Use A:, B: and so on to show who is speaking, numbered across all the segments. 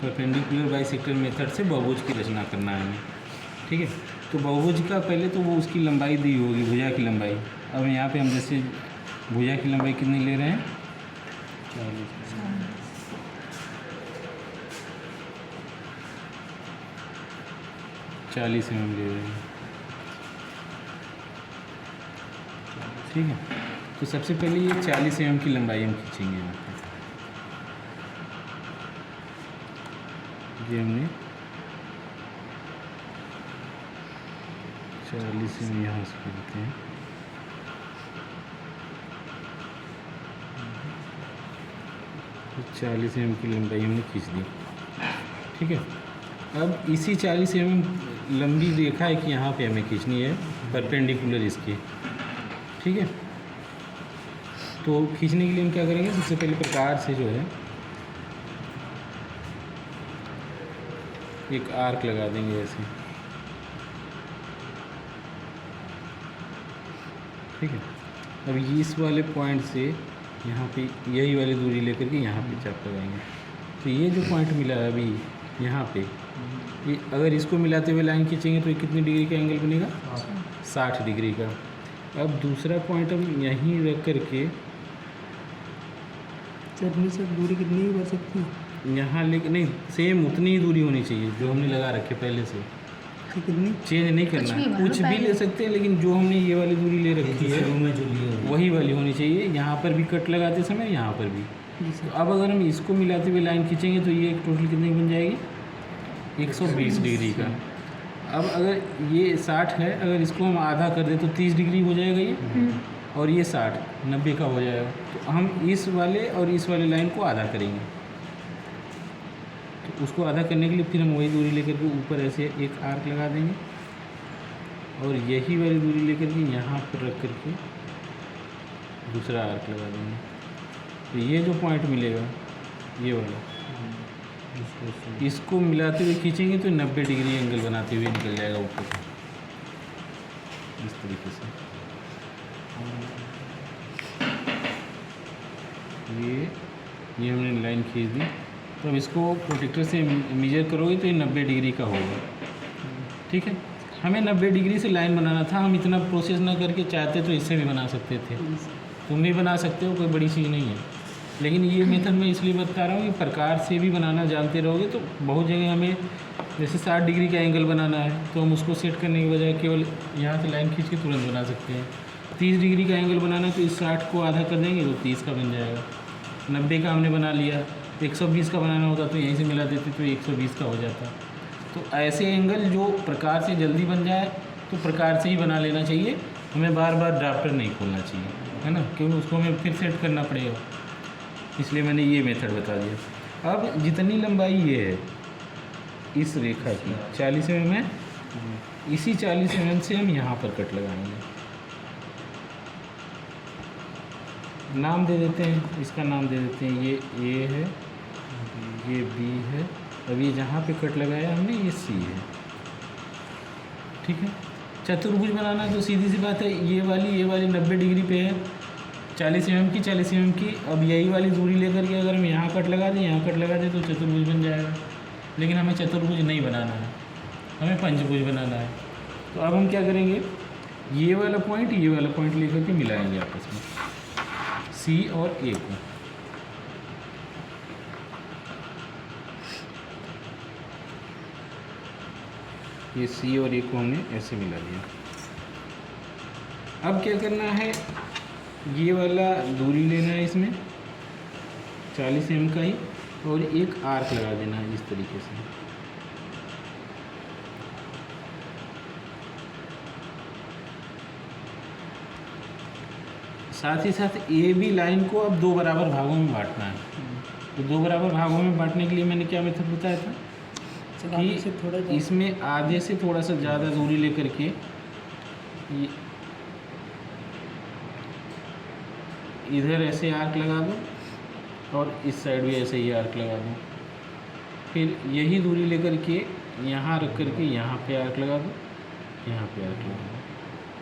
A: Perpendicular bisector method से बहुभुज की रचना करना है हमें। ठीक है, तो बहुभुज का पहले तो वो उसकी लंबाई दी होगी, भुजा की लंबाई। अब यहाँ पे हम जैसे भुजा की लंबाई कितनी ले रहे हैं, 40 mm ले रहे हैं। ठीक है, तो सबसे पहले ये 40 mm की लंबाई हम खींचेंगे यहाँ पे। ये हमने 40 mm यहाँ से खींचते हैं। तो 40 mm की लंबाई हमने खींच दी। ठीक है, अब इसी 40 mm लंबी रेखा है कि यहाँ पे हमें खींचनी है परपेंडिकुलर इसके। ठीक है, तो खींचने के लिए हम क्या करेंगे, सबसे पहले प्रकार से जो है एक आर्क लगा देंगे ऐसे। ठीक है, अब इस वाले पॉइंट से यहाँ पे यही वाली दूरी लेकर के यहाँ पे चाप लगाएंगे। तो ये जो पॉइंट मिला है अभी यहाँ पे, ये अगर इसको मिलाते हुए लाइन खींचेंगे तो ये कितनी डिग्री का एंगल बनेगा, 60 डिग्री का। अब दूसरा पॉइंट हम यहीं रख करके
B: चटनी से दूरी कितनी ही बढ़ सकती है
A: यहाँ, लेकिन नहीं, सेम उतनी ही दूरी होनी चाहिए जो हमने लगा रखे पहले से।
B: कितनी
A: चेंज नहीं करना है, कुछ भी ले सकते हैं, लेकिन जो हमने ये वाली दूरी ले रखी है वही वाली होनी चाहिए। यहाँ पर भी कट लगाते समय, यहाँ पर भी। तो अब अगर हम इसको मिलाते हुए लाइन खींचेंगे तो ये टोटल कितनी बन जाएगी, 120 डिग्री का। अब अगर ये 60 है, अगर इसको हम आधा कर दें तो 30 डिग्री हो जाएगा ये, और ये 60 90 का हो जाएगा। तो हम इस वाले और इस वाले लाइन को आधा करेंगे। तो उसको आधा करने के लिए फिर हम वही दूरी लेकर के ऊपर ऐसे एक आर्क लगा देंगे, और यही वाली दूरी लेकर के यहाँ पर रख करके दूसरा आर्क लगा देंगे। तो ये जो पॉइंट मिलेगा ये वाला, इसको मिलाते हुए खींचेंगे तो 90 डिग्री एंगल बनाते हुए निकल जाएगा ऊपर से, इस तरीके से। ये हमने लाइन खींच दी। तो अब इसको प्रोटेक्टर से मेजर करोगे तो ये 90 डिग्री का होगा। ठीक है, हमें 90 डिग्री से लाइन बनाना था, हम इतना प्रोसेस ना करके चाहते तो इससे भी बना सकते थे। तुम भी बना सकते हो, कोई बड़ी चीज़ नहीं है। लेकिन ये मेथड मैं इसलिए बता रहा हूँ कि प्रकार से भी बनाना जानते रहोगे तो बहुत जगह हमें जैसे 60 डिग्री का एंगल बनाना है तो हम उसको सेट करने के बजाय केवल यहाँ से लाइन खींच के तुरंत बना सकते हैं। 30 डिग्री का एंगल बनाना है तो इस 60 को आधा कर देंगे तो 30 का बन जाएगा। 90 का हमने बना लिया, 120 का बनाना होता तो यहीं से मिला देते तो 120 का हो जाता। तो ऐसे एंगल जो प्रकार से जल्दी बन जाए तो प्रकार से ही बना लेना चाहिए, हमें बार बार ड्राफ्टर नहीं खोलना चाहिए, है ना, क्योंकि उसको हमें फिर सेट करना पड़ेगा। इसलिए मैंने ये मेथड बता दिया। अब जितनी लंबाई ये है इस रेखा की 40 mm है, इसी 40 mm से हम यहाँ पर कट लगाएंगे। नाम दे देते हैं, इसका नाम दे देते हैं, ये A है, ये B है, अब ये जहाँ पे कट लगाया हमने ये C है। ठीक है, चतुर्भुज बनाना है तो सीधी सी बात है, ये वाली 90 डिग्री पे है, 40 mm की 40 mm की। अब यही वाली दूरी लेकर के अगर हम यहाँ कट लगा दें, यहाँ कट लगा दें तो चतुर्भुज बन जाएगा। लेकिन हमें चतुर्भुज नहीं बनाना है, हमें पंचभुज बनाना है। तो अब हम क्या करेंगे, ये वाला पॉइंट लेकर के मिलाएंगे आपस में C और A को। ये C और A को हमने ऐसे मिला दिया। अब क्या करना है, ये वाला दूरी लेना है इसमें 40 mm का ही, और एक आर्क लगा देना है इस तरीके से। साथ ही साथ ए बी लाइन को अब 2 बराबर भागों में बांटना है। तो 2 बराबर भागों में बांटने के लिए मैंने क्या मेथड बताया था कि इसमें आधे से थोड़ा सा ज़्यादा दूरी लेकर के इधर ऐसे आर्क लगा दो और इस साइड भी ऐसे ही आर्क लगा दो। फिर यही दूरी लेकर के यहाँ रख करके यहाँ पे आर्क लगा दो, यहाँ पे आर्क लगा दो।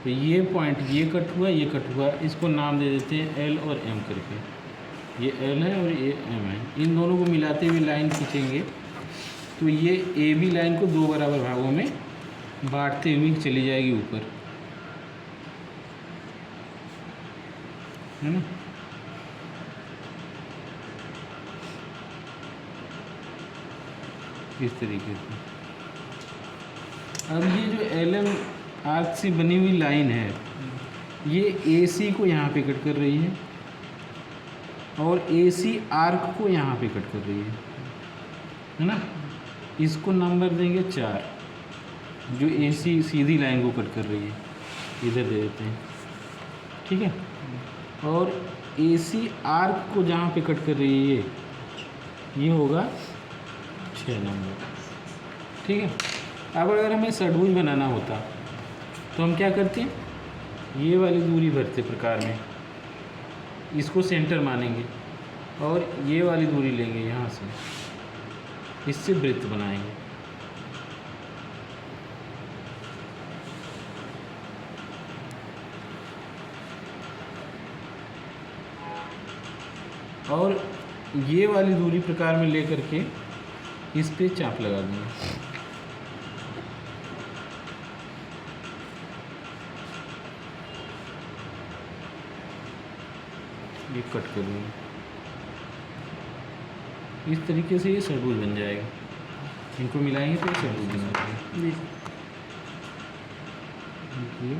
A: तो ये पॉइंट ये कट हुआ, इसको नाम दे देते हैं एल और एम करके। ये एल है और ये एम है, इन दोनों को मिलाते हुए लाइन खींचेंगे तो ये ए बी लाइन को दो बराबर भागों में बांटते हुए चली जाएगी ऊपर, है ना। इस तरीके से अब ये जो एल एम आर्क से बनी हुई लाइन है, ये ए सी को यहाँ पे कट कर रही है और ए सी आर्क को यहाँ पे कट कर रही है ना। इसको नंबर देंगे 4, जो ए सी सीधी लाइन को कट कर रही है, इधर दे देते हैं, ठीक है। और ए सी आर्क को जहाँ पे कट कर रही है ये होगा 6 नंबर, ठीक है। अब अगर हमें षडभुज बनाना होता तो हम क्या करते, ये वाली दूरी भरते प्रकार में, इसको सेंटर मानेंगे और ये वाली दूरी लेंगे यहाँ से, इससे वृत्त बनाएंगे। और ये वाली दूरी प्रकार में लेकर के इस पे चाप लगा देंगे। ये कट कर देंगे, इस तरीके से ये षडभुज बन जाएगा। इनको मिलाएंगे तो ये षडभुज बन जाएगा।
B: जी
A: देखिए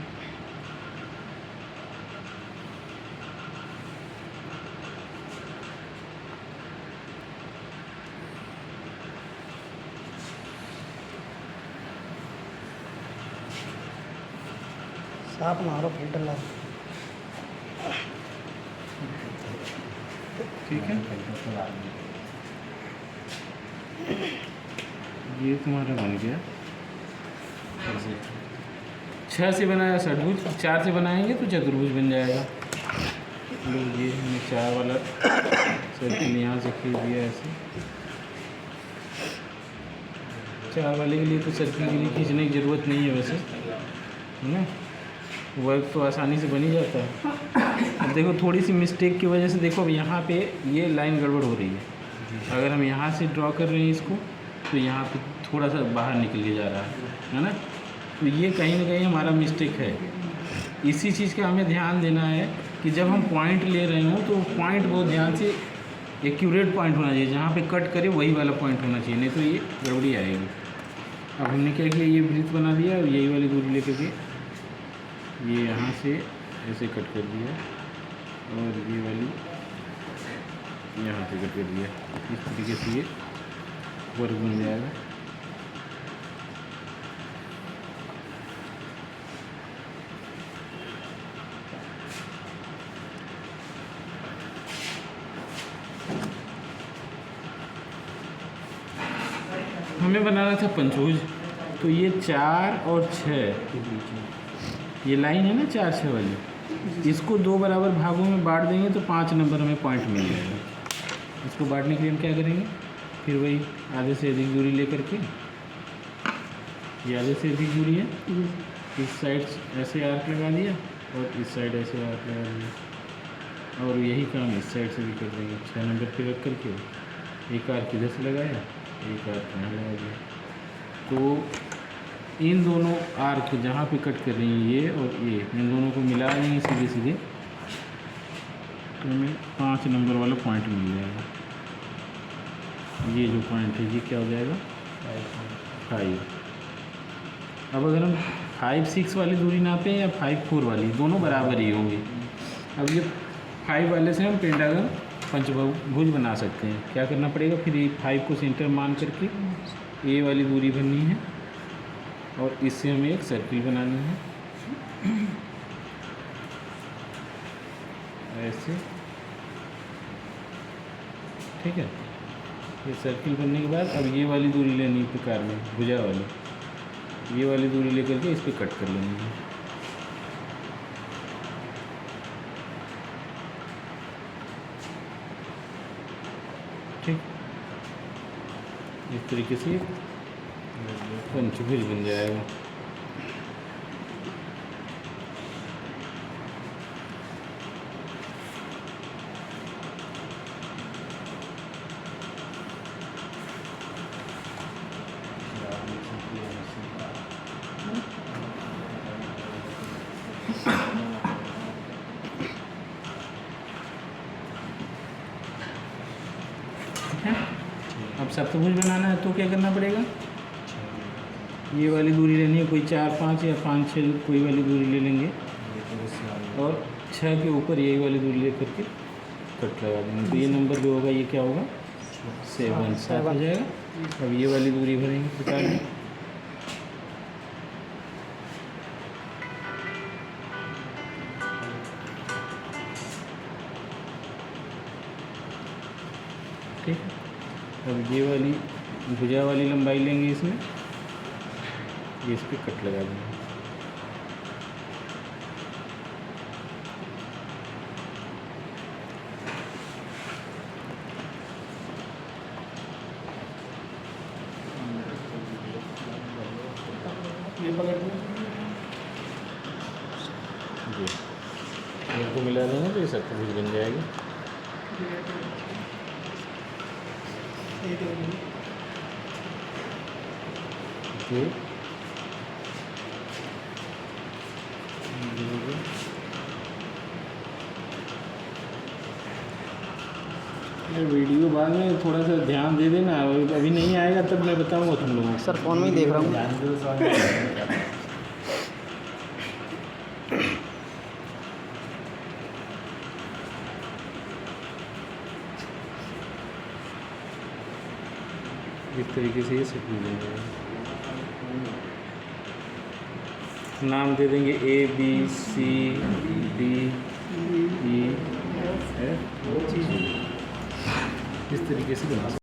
B: साफ मारो फिल्टर ला।
A: ठीक है, ये तुम्हारा बन गया। 6 से बनाया षडभुज, 4 से बनाएंगे तो चतुर्भुज बन जाएगा। लो ये हमने 4 वाला सर्किल यहाँ से खींच दिया ऐसे। 4 वाले के लिए तो सर्किल के लिए खींचने की ज़रूरत नहीं है वैसे, है ना, वर्क तो आसानी से बन ही जाता है। अब देखो थोड़ी सी मिस्टेक की वजह से देखो अब यहाँ पे ये लाइन गड़बड़ हो रही है। अगर हम यहाँ से ड्रॉ कर रहे हैं इसको तो यहाँ पे थोड़ा सा बाहर निकल के जा रहा है ना। तो ये कहीं ना कहीं हमारा मिस्टेक है। इसी चीज़ का हमें ध्यान देना है कि जब हम पॉइंट ले रहे हों तो पॉइंट बहुत ध्यान से एक्यूरेट पॉइंट होना चाहिए, जहाँ पे कट करे वही वाला पॉइंट होना चाहिए, नहीं तो ये गड़बड़ी आएगी। अब हमने क्या किया, ये वृत्त बना दिया और यही वाली दूरी लेकर के ये यहाँ से ऐसे कट कर दिया और ये वाली यहाँ से कट कर दिया। इस तरीके से ये वर्ग बन जाएगा। हमें बनाना था पंचभुज, तो ये 4 और 6 ये लाइन है ना 4 6 वाली, इसको 2 बराबर भागों में बांट देंगे तो 5 नंबर हमें पॉइंट मिल जाएगा। इसको बांटने के लिए हम क्या करेंगे, फिर वही आधे से अधिक दूरी लेकर के, ये आधे से अधिक दूरी है, इस साइड ऐसे आर्क लगा दिया और इस साइड ऐसे आर्क लगा दिया और यही काम इस साइड से भी कर देंगे। 6 नंबर पे रख करके एक आर्क इधर से लगाया, एक आर्क यहाँ लगा दिया। तो इन दोनों आर्क जहाँ पे कट कर रही हैं ये और ये, इन दोनों को मिला देंगे सीधे सीधे तो हमें 5 नंबर वाला पॉइंट मिल जाएगा। ये जो पॉइंट है ये क्या हो जाएगा 5। अब अगर हम 5 6 वाली दूरी नापें या 5 4 वाली, दोनों बराबर ही होंगे। अब ये 5 वाले से हम पेंटागन पंचभुज बना सकते हैं। क्या करना पड़ेगा, फिर ये 5 को सेंटर मान करके ए वाली दूरी बननी है और इससे हमें एक सर्किल बनानी है ऐसे, ठीक है। ये सर्किल बनने के बाद अब ये वाली दूरी लेनी है प्रकार में भुजा वाली, ये वाली दूरी लेकर के इस पर कट कर लेनी है। ठीक, इस तरीके से पंचभुज बन जाएगा। अब सप्तभुज बनाना है तो क्या करना पड़ेगा, ये वाली दूरी लेनी है, कोई 4 5 या 5 6 कोई वाली दूरी ले लेंगे और 6 के ऊपर यही वाली दूरी ले करके कट लगा देंगे। तो ये नंबर जो होगा ये क्या होगा 7 7 हो जाएगा। अब ये वाली दूरी भरेंगे 50 में। ठीक है, अब ये वाली भुजा वाली लंबाई लेंगे, इसमें ये इस पर कट लगा देंगे।
B: ये पकड़
A: जी इनको मिला देंगे तो ये सप्तभुज बन जाएगी। जी ये वीडियो बाद में थोड़ा सा ध्यान दे देना, अभी नहीं आएगा तब मैं बताऊंगा तुम लोगों को।
B: सर फ़ोन में ही देख रहा हूँ।
A: इस तरीके से ये सेट हो जाएगा। नाम दे देंगे ABCDEF, इस तरीके से बना सकते हैं।